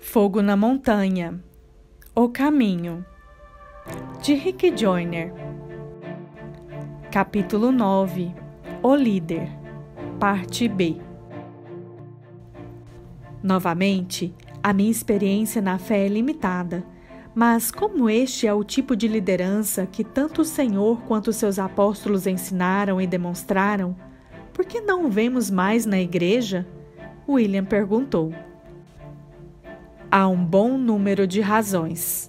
Fogo na Montanha. O Caminho, de Rick Joyner. Capítulo 9. O Líder. Parte B. Novamente, a minha experiência na fé é limitada, mas como este é o tipo de liderança que tanto o Senhor quanto seus apóstolos ensinaram e demonstraram, por que não o vemos mais na igreja? William perguntou. Há um bom número de razões.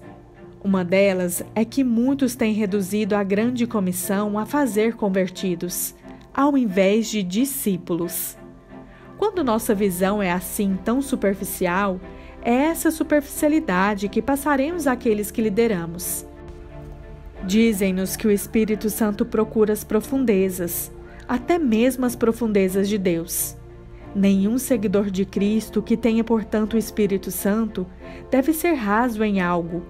Uma delas é que muitos têm reduzido a grande comissão a fazer convertidos, ao invés de discípulos. Quando nossa visão é assim tão superficial, é essa superficialidade que passaremos àqueles que lideramos. Dizem-nos que o Espírito Santo procura as profundezas, até mesmo as profundezas de Deus. Nenhum seguidor de Cristo que tenha, portanto, o Espírito Santo deve ser raso em algo,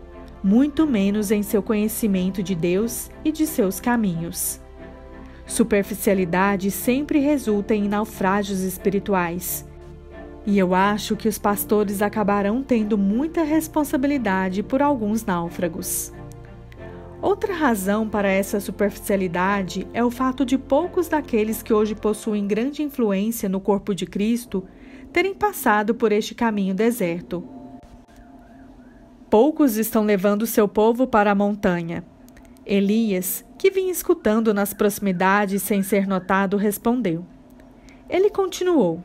muito menos em seu conhecimento de Deus e de seus caminhos. Superficialidade sempre resulta em naufrágios espirituais, e eu acho que os pastores acabarão tendo muita responsabilidade por alguns náufragos. Outra razão para essa superficialidade é o fato de poucos daqueles que hoje possuem grande influência no corpo de Cristo terem passado por este caminho deserto. Poucos estão levando seu povo para a montanha. Elias, que vinha escutando nas proximidades sem ser notado, respondeu. Ele continuou.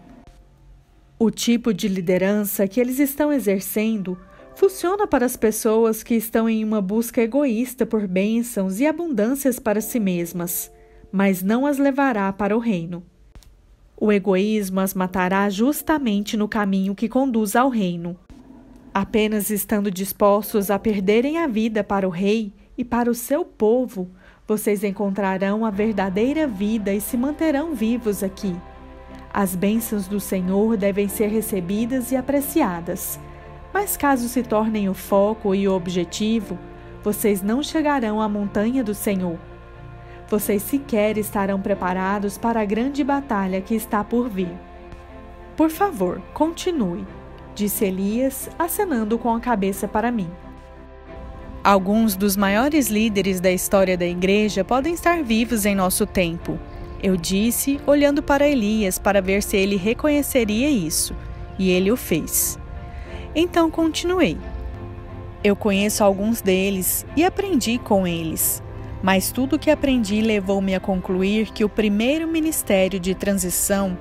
O tipo de liderança que eles estão exercendo funciona para as pessoas que estão em uma busca egoísta por bênçãos e abundâncias para si mesmas, mas não as levará para o reino. O egoísmo as matará justamente no caminho que conduz ao reino. Apenas estando dispostos a perderem a vida para o rei e para o seu povo, vocês encontrarão a verdadeira vida e se manterão vivos aqui. As bênçãos do Senhor devem ser recebidas e apreciadas. Mas caso se tornem o foco e o objetivo, vocês não chegarão à montanha do Senhor. Vocês sequer estarão preparados para a grande batalha que está por vir. Por favor, continue, disse Elias, acenando com a cabeça para mim. Alguns dos maiores líderes da história da igreja podem estar vivos em nosso tempo, eu disse, olhando para Elias para ver se ele reconheceria isso, e ele o fez. Então continuei. Eu conheço alguns deles e aprendi com eles, mas tudo o que aprendi levou-me a concluir que o primeiro ministério de transição,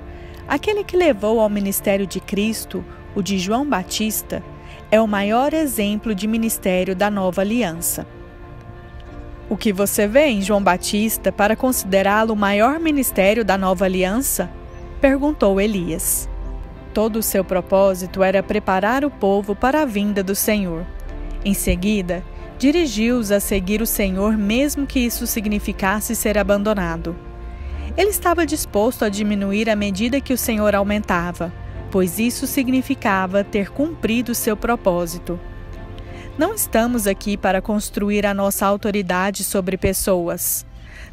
aquele que levou ao ministério de Cristo, o de João Batista, é o maior exemplo de ministério da nova aliança. O que você vê em João Batista para considerá-lo o maior ministério da nova aliança? Perguntou Elias. Todo o seu propósito era preparar o povo para a vinda do Senhor. Em seguida, dirigiu-os a seguir o Senhor mesmo que isso significasse ser abandonado. Ele estava disposto a diminuir à medida que o Senhor aumentava, pois isso significava ter cumprido seu propósito. Não estamos aqui para construir a nossa autoridade sobre pessoas.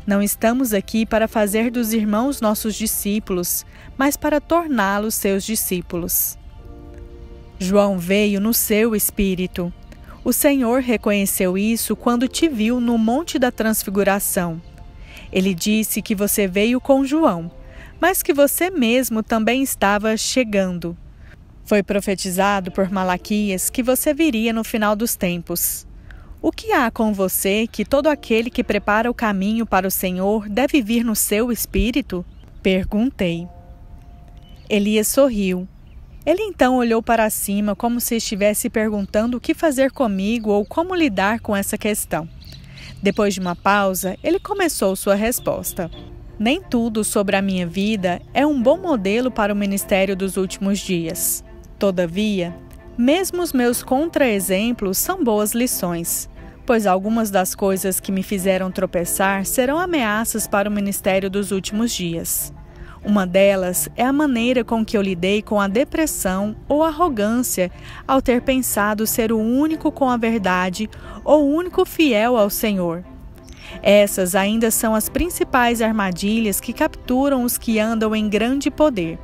Não estamos aqui para fazer dos irmãos nossos discípulos, mas para torná-los seus discípulos. João veio no seu espírito. O Senhor reconheceu isso quando te viu no Monte da Transfiguração. Ele disse que você veio com João, mas que você mesmo também estava chegando. Foi profetizado por Malaquias que você viria no final dos tempos. O que há com você que todo aquele que prepara o caminho para o Senhor deve vir no seu espírito? Perguntei. Elias sorriu. Ele então olhou para cima como se estivesse perguntando o que fazer comigo ou como lidar com essa questão. Depois de uma pausa, ele começou sua resposta. Nem tudo sobre a minha vida é um bom modelo para o ministério dos últimos dias. Todavia, mesmo os meus contra-exemplos são boas lições, pois algumas das coisas que me fizeram tropeçar serão ameaças para o ministério dos últimos dias. Uma delas é a maneira com que eu lidei com a depressão ou arrogância ao ter pensado ser o único com a verdade ou o único fiel ao Senhor. Essas ainda são as principais armadilhas que capturam os que andam em grande poder.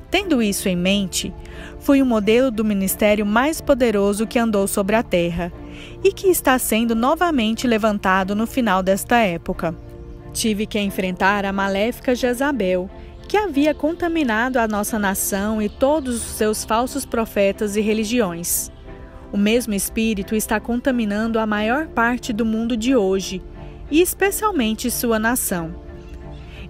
Tendo isso em mente, foi o modelo do ministério mais poderoso que andou sobre a terra e que está sendo novamente levantado no final desta época. Tive que enfrentar a maléfica Jezabel, que havia contaminado a nossa nação e todos os seus falsos profetas e religiões. O mesmo espírito está contaminando a maior parte do mundo de hoje, e especialmente sua nação.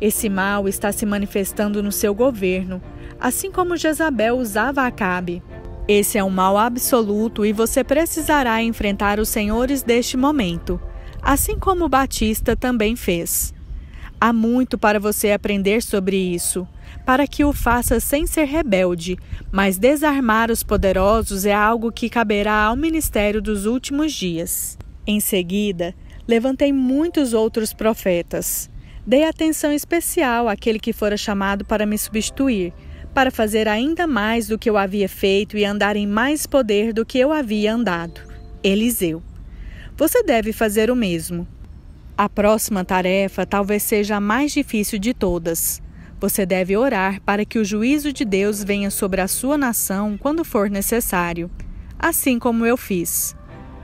Esse mal está se manifestando no seu governo, assim como Jezabel usava Acabe. Esse é um mal absoluto e você precisará enfrentar os senhores deste momento, assim como Batista também fez. Há muito para você aprender sobre isso, para que o faça sem ser rebelde, mas desarmar os poderosos é algo que caberá ao ministério dos últimos dias. Em seguida, levantei muitos outros profetas. Dei atenção especial àquele que fora chamado para me substituir, para fazer ainda mais do que eu havia feito e andar em mais poder do que eu havia andado. Eliseu. Você deve fazer o mesmo. A próxima tarefa talvez seja a mais difícil de todas. Você deve orar para que o juízo de Deus venha sobre a sua nação quando for necessário, assim como eu fiz.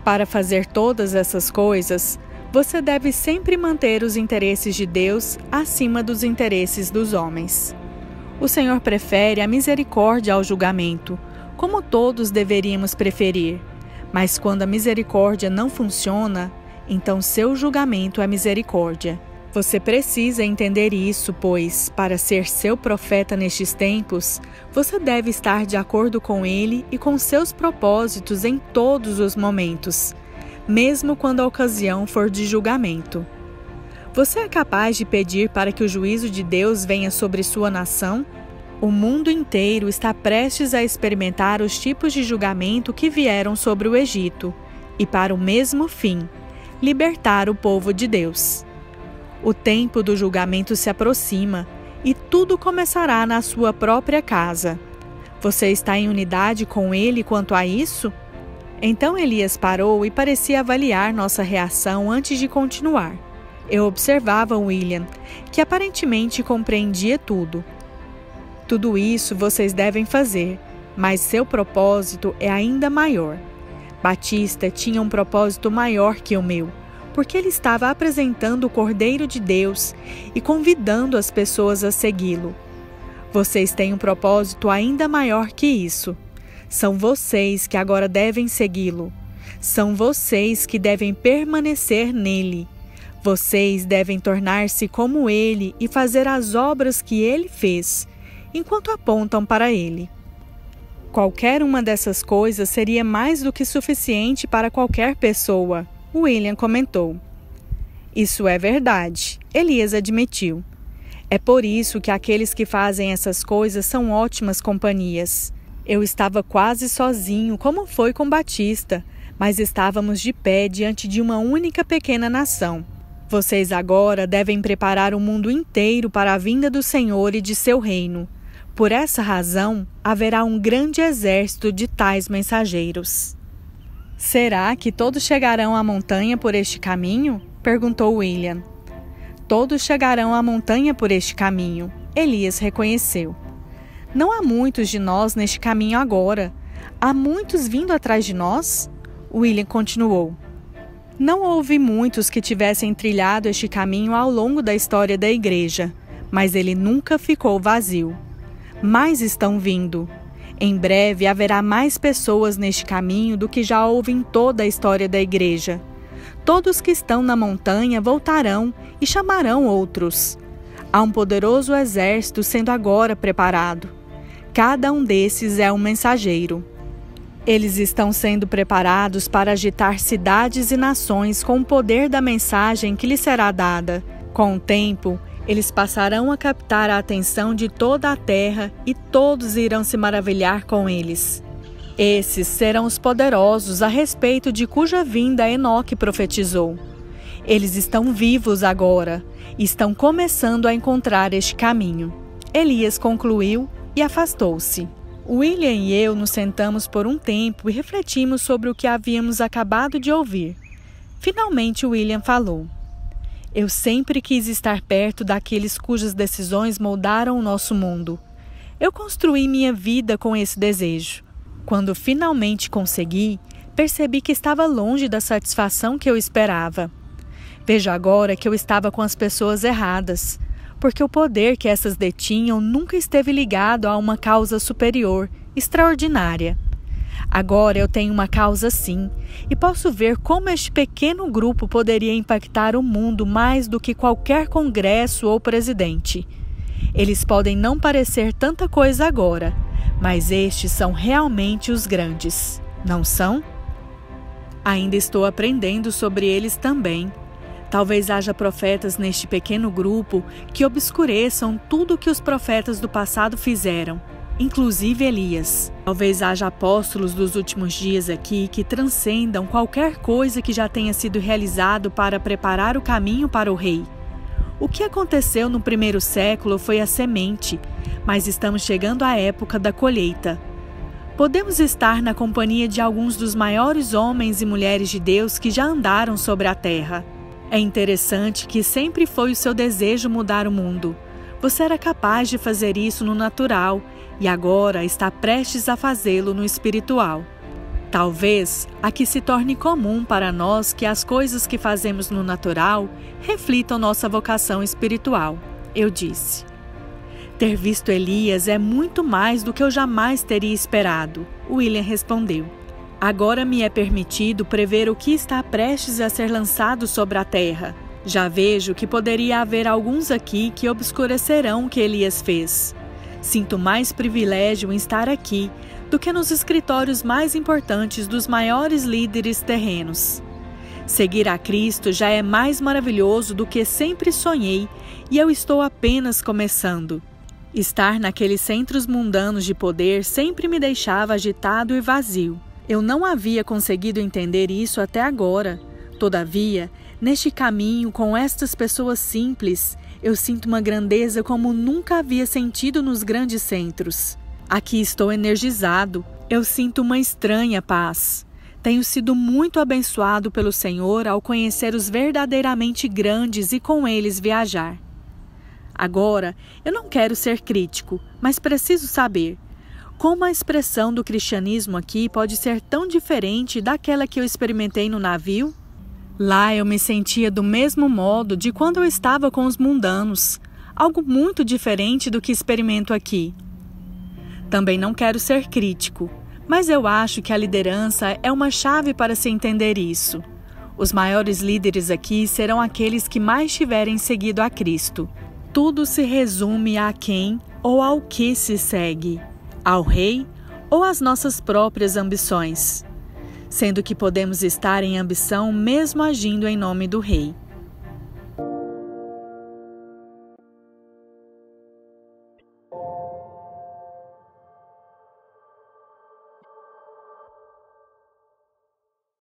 Para fazer todas essas coisas, você deve sempre manter os interesses de Deus acima dos interesses dos homens. O Senhor prefere a misericórdia ao julgamento, como todos deveríamos preferir. Mas quando a misericórdia não funciona, então seu julgamento é misericórdia. Você precisa entender isso, pois, para ser seu profeta nestes tempos, você deve estar de acordo com ele e com seus propósitos em todos os momentos, mesmo quando a ocasião for de julgamento. Você é capaz de pedir para que o juízo de Deus venha sobre sua nação? O mundo inteiro está prestes a experimentar os tipos de julgamento que vieram sobre o Egito, e para o mesmo fim, libertar o povo de Deus. O tempo do julgamento se aproxima e tudo começará na sua própria casa. Você está em unidade com ele quanto a isso? Então Elias parou e parecia avaliar nossa reação antes de continuar. Eu observava William, que aparentemente compreendia tudo. Tudo isso vocês devem fazer, mas seu propósito é ainda maior. Batista tinha um propósito maior que o meu, porque ele estava apresentando o Cordeiro de Deus e convidando as pessoas a segui-lo. Vocês têm um propósito ainda maior que isso. São vocês que agora devem segui-lo. São vocês que devem permanecer nele. Vocês devem tornar-se como ele e fazer as obras que ele fez, enquanto apontam para ele. Qualquer uma dessas coisas seria mais do que suficiente para qualquer pessoa, William comentou. Isso é verdade, Elias admitiu. É por isso que aqueles que fazem essas coisas são ótimas companhias. Eu estava quase sozinho, como foi com Batista, mas estávamos de pé diante de uma única pequena nação. Vocês agora devem preparar o mundo inteiro para a vinda do Senhor e de seu reino. Por essa razão, haverá um grande exército de tais mensageiros. Será que todos chegarão à montanha por este caminho? Perguntou William. Todos chegarão à montanha por este caminho, Elias reconheceu. Não há muitos de nós neste caminho agora. Há muitos vindo atrás de nós? William continuou. Não houve muitos que tivessem trilhado este caminho ao longo da história da igreja, mas ele nunca ficou vazio. Mais estão vindo. Em breve haverá mais pessoas neste caminho do que já houve em toda a história da igreja. Todos que estão na montanha voltarão e chamarão outros. Há um poderoso exército sendo agora preparado. Cada um desses é um mensageiro. Eles estão sendo preparados para agitar cidades e nações com o poder da mensagem que lhes será dada. Com o tempo, eles passarão a captar a atenção de toda a terra e todos irão se maravilhar com eles. Esses serão os poderosos a respeito de cuja vinda Enoque profetizou. Eles estão vivos agora e estão começando a encontrar este caminho. Elias concluiu e afastou-se. William e eu nos sentamos por um tempo e refletimos sobre o que havíamos acabado de ouvir. Finalmente William falou. Eu sempre quis estar perto daqueles cujas decisões moldaram o nosso mundo. Eu construí minha vida com esse desejo. Quando finalmente consegui, percebi que estava longe da satisfação que eu esperava. Vejo agora que eu estava com as pessoas erradas, porque o poder que essas detinham nunca esteve ligado a uma causa superior, extraordinária. Agora eu tenho uma causa sim, e posso ver como este pequeno grupo poderia impactar o mundo mais do que qualquer congresso ou presidente. Eles podem não parecer tanta coisa agora, mas estes são realmente os grandes, não são? Ainda estou aprendendo sobre eles também. Talvez haja profetas neste pequeno grupo que obscureçam tudo o que os profetas do passado fizeram, inclusive Elias. Talvez haja apóstolos dos últimos dias aqui que transcendam qualquer coisa que já tenha sido realizado para preparar o caminho para o rei. O que aconteceu no primeiro século foi a semente, mas estamos chegando à época da colheita. Podemos estar na companhia de alguns dos maiores homens e mulheres de Deus que já andaram sobre a terra. É interessante que sempre foi o seu desejo mudar o mundo. Você era capaz de fazer isso no natural e agora está prestes a fazê-lo no espiritual. Talvez aqui se torne comum para nós que as coisas que fazemos no natural reflitam nossa vocação espiritual, eu disse. Ter visto Elias é muito mais do que eu jamais teria esperado, William respondeu. Agora me é permitido prever o que está prestes a ser lançado sobre a terra. Já vejo que poderia haver alguns aqui que obscurecerão o que Elias fez. Sinto mais privilégio em estar aqui do que nos escritórios mais importantes dos maiores líderes terrenos. Seguir a Cristo já é mais maravilhoso do que sempre sonhei e eu estou apenas começando. Estar naqueles centros mundanos de poder sempre me deixava agitado e vazio. Eu não havia conseguido entender isso até agora. Todavia, neste caminho com estas pessoas simples, eu sinto uma grandeza como nunca havia sentido nos grandes centros. Aqui estou energizado, eu sinto uma estranha paz. Tenho sido muito abençoado pelo Senhor ao conhecer os verdadeiramente grandes e com eles viajar. Agora, eu não quero ser crítico, mas preciso saber como a expressão do cristianismo aqui pode ser tão diferente daquela que eu experimentei no navio? Lá eu me sentia do mesmo modo de quando eu estava com os mundanos, algo muito diferente do que experimento aqui. Também não quero ser crítico, mas eu acho que a liderança é uma chave para se entender isso. Os maiores líderes aqui serão aqueles que mais tiverem seguido a Cristo. Tudo se resume a quem ou ao que se segue, ao rei ou às nossas próprias ambições, sendo que podemos estar em ambição mesmo agindo em nome do rei.